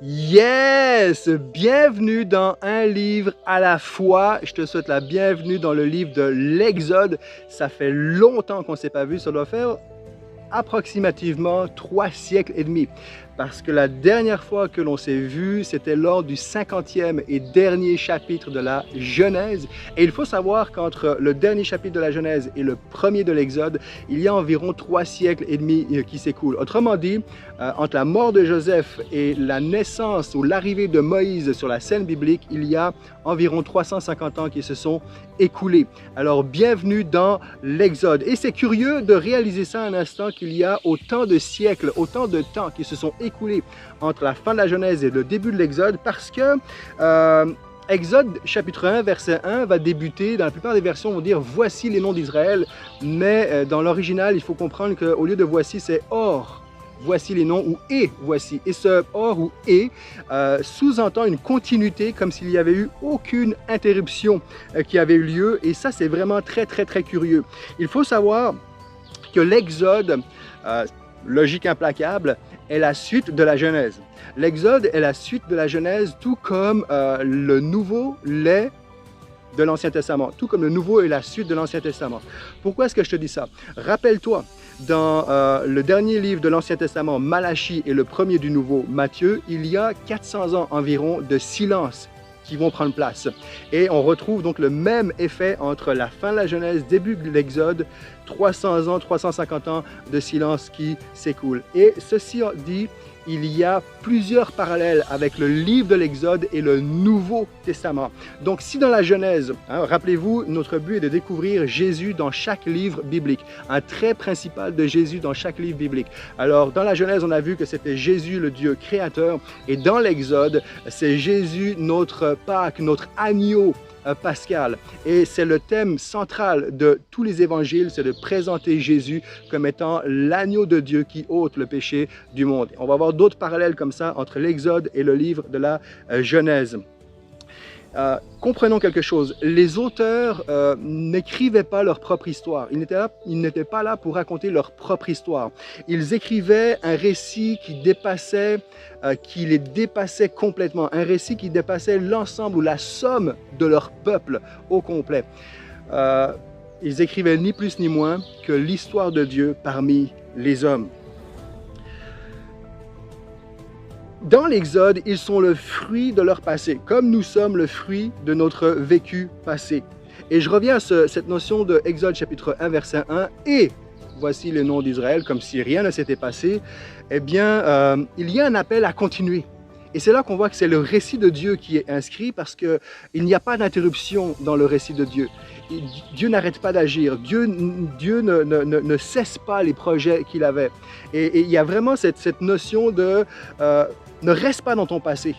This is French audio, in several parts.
Yes! Bienvenue dans un livre à la fois. Je te souhaite la bienvenue dans le livre de l'Exode. Ça fait longtemps qu'on ne s'est pas vu. Ça doit faire approximativement 3 siècles et demi. Parce que la dernière fois que l'on s'est vu, c'était lors du 50e et dernier chapitre de la Genèse. Et il faut savoir qu'entre le dernier chapitre de la Genèse et le premier de l'Exode, il y a environ 3 siècles et demi qui s'écoulent. Autrement dit, entre la mort de Joseph et la naissance ou l'arrivée de Moïse sur la scène biblique, il y a environ 350 ans qui se sont écoulés. Alors, bienvenue dans l'Exode. Et c'est curieux de réaliser ça un instant qu'il y a autant de siècles, autant de temps qui se sont écoulés entre la fin de la Genèse et le début de l'Exode parce que Exode chapitre 1 verset 1 va débuter, dans la plupart des versions on va dire voici les noms d'Israël, mais dans l'original il faut comprendre qu'au lieu de voici c'est or. Voici les noms ou et voici. Et ce or ou et sous-entend une continuité comme s'il n'y avait eu aucune interruption qui avait eu lieu. Et ça, c'est vraiment très curieux. Il faut savoir que l'Exode, logique implacable, est la suite de la Genèse. L'Exode est la suite de la Genèse, tout comme le Nouveau l'est de l'Ancien Testament, tout comme le Nouveau est la suite de l'Ancien Testament. Pourquoi est-ce que je te dis ça? Rappelle-toi, dans le dernier livre de l'Ancien Testament, Malachie, et le premier du Nouveau, Matthieu, il y a 400 ans environ de silence qui vont prendre place. Et on retrouve donc le même effet entre la fin de la Genèse, début de l'Exode, 300 ans, 350 ans de silence qui s'écoulent. Et ceci dit, il y a plusieurs parallèles avec le livre de l'Exode et le Nouveau Testament. Donc si dans la Genèse, rappelez-vous, notre but est de découvrir Jésus dans chaque livre biblique, un trait principal de Jésus dans chaque livre biblique. Alors dans la Genèse, on a vu que c'était Jésus le Dieu créateur, et dans l'Exode, c'est Jésus notre Pâque, notre agneau pascal. Et c'est le thème central de tous les évangiles, c'est de présenter Jésus comme étant l'agneau de Dieu qui ôte le péché du monde. On va avoir d'autres parallèles comme ça entre l'Exode et le livre de la Genèse. Comprenons quelque chose, les auteurs n'écrivaient pas leur propre histoire, ils n'étaient pas là pour raconter leur propre histoire. Ils écrivaient un récit qui les dépassait complètement, un récit qui dépassait l'ensemble ou la somme de leur peuple au complet. Ils écrivaient ni plus ni moins que l'histoire de Dieu parmi les hommes. Dans l'Exode, ils sont le fruit de leur passé, comme nous sommes le fruit de notre vécu passé. Et je reviens à cette notion de Exode chapitre 1, verset 1, et voici le nom d'Israël, comme si rien ne s'était passé. Eh bien, il y a un appel à continuer. Et c'est là qu'on voit que c'est le récit de Dieu qui est inscrit parce qu'il n'y a pas d'interruption dans le récit de Dieu. Dieu n'arrête pas d'agir, Dieu ne cesse pas les projets qu'il avait. Et il y a vraiment cette notion de ne reste pas dans ton passé.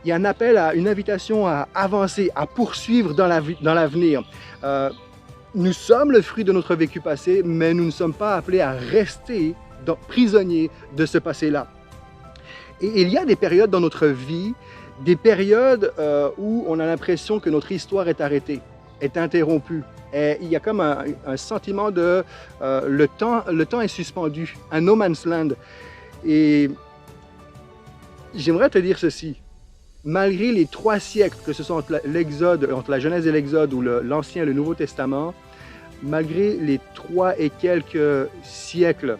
Il y a un appel, une invitation à avancer, à poursuivre dans l'avenir. Nous sommes le fruit de notre vécu passé, mais nous ne sommes pas appelés à rester prisonniers de ce passé-là. Et il y a des périodes dans notre vie, des périodes où on a l'impression que notre histoire est arrêtée, est interrompue. Et il y a comme un sentiment de le temps est suspendu, un no man's land. Et j'aimerais te dire ceci, malgré les 3 siècles, que ce soit entre la Genèse et l'Exode, ou l'Ancien et le Nouveau Testament, malgré les 3 et quelques siècles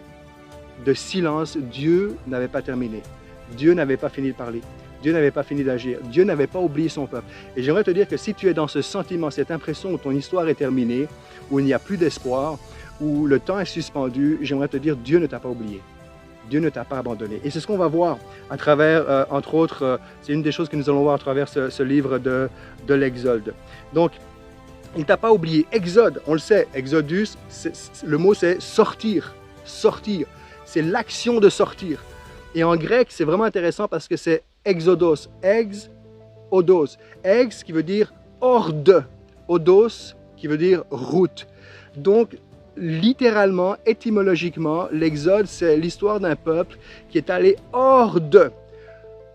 de silence, Dieu n'avait pas terminé. Dieu n'avait pas fini de parler, Dieu n'avait pas fini d'agir, Dieu n'avait pas oublié son peuple. Et j'aimerais te dire que si tu es dans ce sentiment, cette impression où ton histoire est terminée, où il n'y a plus d'espoir, où le temps est suspendu, j'aimerais te dire Dieu ne t'a pas oublié. Dieu ne t'a pas abandonné. Et c'est ce qu'on va voir à travers, entre autres, c'est une des choses que nous allons voir à travers ce livre de l'Exode. Donc, il ne t'a pas oublié. Exode, on le sait, Exodus, le mot c'est sortir, sortir. C'est l'action de sortir. Et en grec, c'est vraiment intéressant parce que c'est exodos, ex-odos. Ex qui veut dire hors de, odos qui veut dire route. Donc, littéralement, étymologiquement, l'Exode, c'est l'histoire d'un peuple qui est allé hors de,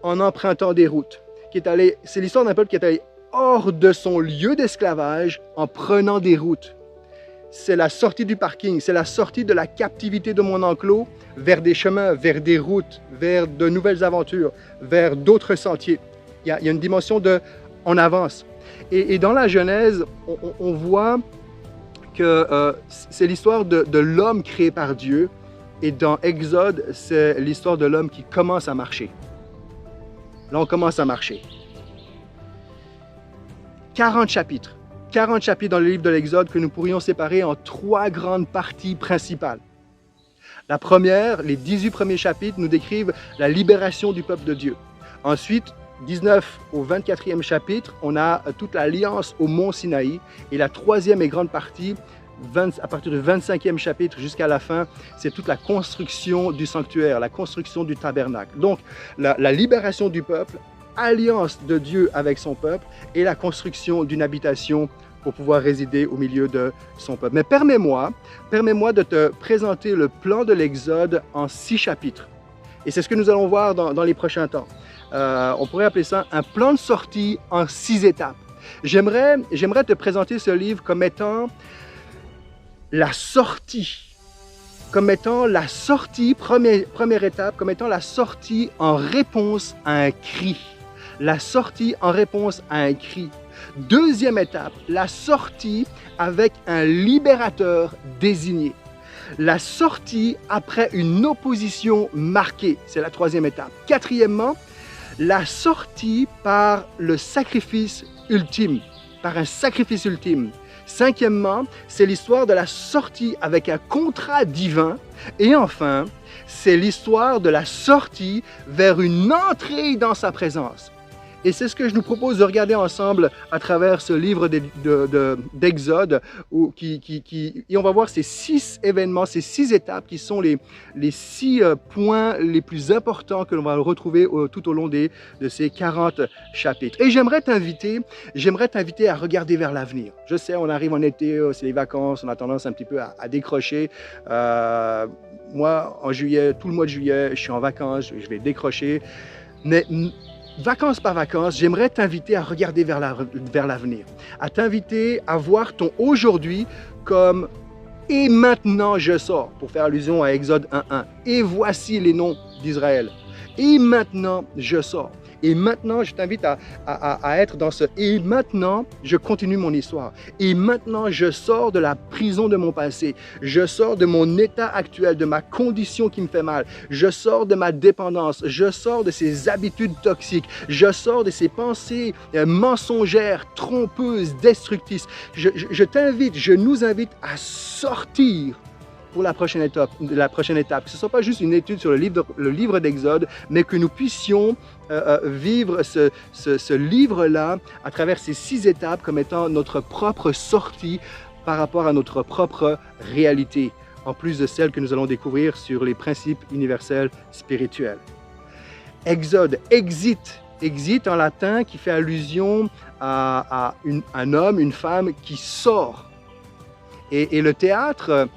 en empruntant des routes. C'est l'histoire d'un peuple qui est allé hors de son lieu d'esclavage en prenant des routes. c'est la sortie du parking, c'est la sortie de la captivité de mon enclos vers des chemins, vers des routes, vers de nouvelles aventures, vers d'autres sentiers. Il y a une dimension de « on avance ». Et dans la Genèse, on voit que c'est l'histoire de l'homme créé par Dieu, et dans Exode, c'est l'histoire de l'homme qui commence à marcher. Là, on commence à marcher. 40 chapitres dans le livre de l'Exode que nous pourrions séparer en 3 grandes parties principales. La première, les 18 premiers chapitres, nous décrivent la libération du peuple de Dieu. Ensuite, 19 au 24e chapitre, on a toute l'alliance au mont Sinaï. Et la troisième et grande partie, à partir du 25e chapitre jusqu'à la fin, c'est toute la construction du sanctuaire, la construction du tabernacle. Donc, la libération du peuple, alliance de Dieu avec son peuple et la construction d'une habitation pour pouvoir résider au milieu de son peuple. Mais permets-moi de te présenter le plan de l'Exode en 6 chapitres. Et c'est ce que nous allons voir dans les prochains temps. On pourrait appeler ça un plan de sortie en 6 étapes. J'aimerais te présenter ce livre comme étant la sortie, première étape, comme étant la sortie en réponse à un cri. La sortie en réponse à un cri. Deuxième étape, la sortie avec un libérateur désigné. La sortie après une opposition marquée, c'est la troisième étape. Quatrièmement, la sortie par le sacrifice ultime, par un sacrifice ultime. Cinquièmement, c'est l'histoire de la sortie avec un contrat divin. Et enfin, c'est l'histoire de la sortie vers une entrée dans sa présence. Et c'est ce que je nous propose de regarder ensemble à travers ce livre d'Exode, et on va voir ces 6 événements, ces 6 étapes qui sont les 6 points les plus importants que l'on va retrouver tout au long de ces 40 chapitres. Et j'aimerais t'inviter à regarder vers l'avenir. Je sais, on arrive en été, c'est les vacances, on a tendance un petit peu à décrocher. Moi, en juillet, tout le mois de juillet, je suis en vacances, je vais décrocher. Mais vacances par vacances, j'aimerais t'inviter à regarder vers l'avenir, à t'inviter à voir ton aujourd'hui comme « et maintenant je sors », pour faire allusion à Exode 1.1. « Et voici les noms d'Israël. Et maintenant je sors ». Et maintenant, je t'invite à être dans ce « et maintenant, je continue mon histoire ». Et maintenant, je sors de la prison de mon passé. Je sors de mon état actuel, de ma condition qui me fait mal. Je sors de ma dépendance. Je sors de ces habitudes toxiques. Je sors de ces pensées mensongères, trompeuses, destructrices. Je nous invite à sortir pour la prochaine étape. Que ce ne soit pas juste une étude sur le livre d'Exode, mais que nous puissions vivre ce livre-là à travers ces 6 étapes comme étant notre propre sortie par rapport à notre propre réalité, en plus de celle que nous allons découvrir sur les principes universels spirituels. Exode, exit en latin qui fait allusion à un homme, une femme qui sort. Et le théâtre,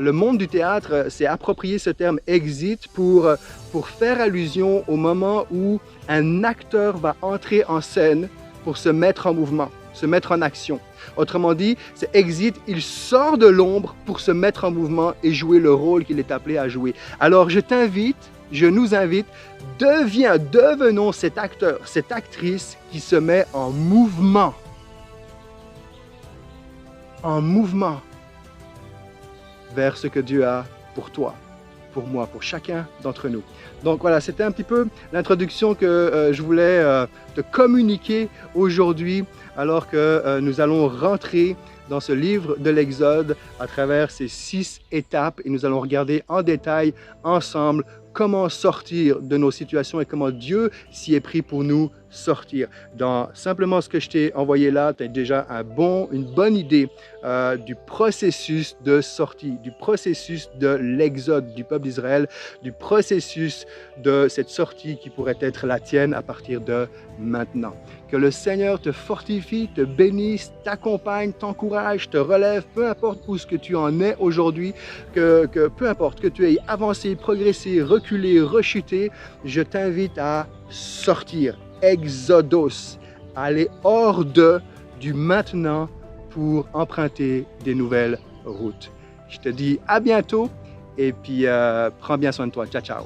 le monde du théâtre s'est approprié ce terme exit pour faire allusion au moment où un acteur va entrer en scène pour se mettre en mouvement, se mettre en action. Autrement dit, c'est exit, il sort de l'ombre pour se mettre en mouvement et jouer le rôle qu'il est appelé à jouer. Alors je nous invite, devenons cet acteur, cette actrice qui se met en mouvement. En mouvement vers ce que Dieu a pour toi, pour moi, pour chacun d'entre nous. Donc voilà, c'était un petit peu l'introduction que je voulais te communiquer aujourd'hui, alors que nous allons rentrer dans ce livre de l'Exode à travers ces 6 étapes et nous allons regarder en détail ensemble comment sortir de nos situations et comment Dieu s'y est pris pour nous sortir. Dans simplement ce que je t'ai envoyé là, tu as déjà une bonne idée du processus de sortie, du processus de l'exode du peuple d'Israël, du processus de cette sortie qui pourrait être la tienne à partir de maintenant. Que le Seigneur te fortifie, te bénisse, t'accompagne, t'encourage, te relève, peu importe où ce que tu en es aujourd'hui, que peu importe que tu aies avancé, progressé, reculé, rechuté, je t'invite à sortir. Exodos, aller hors du maintenant pour emprunter des nouvelles route. Je te dis à bientôt et puis prends bien soin de toi. Ciao, ciao.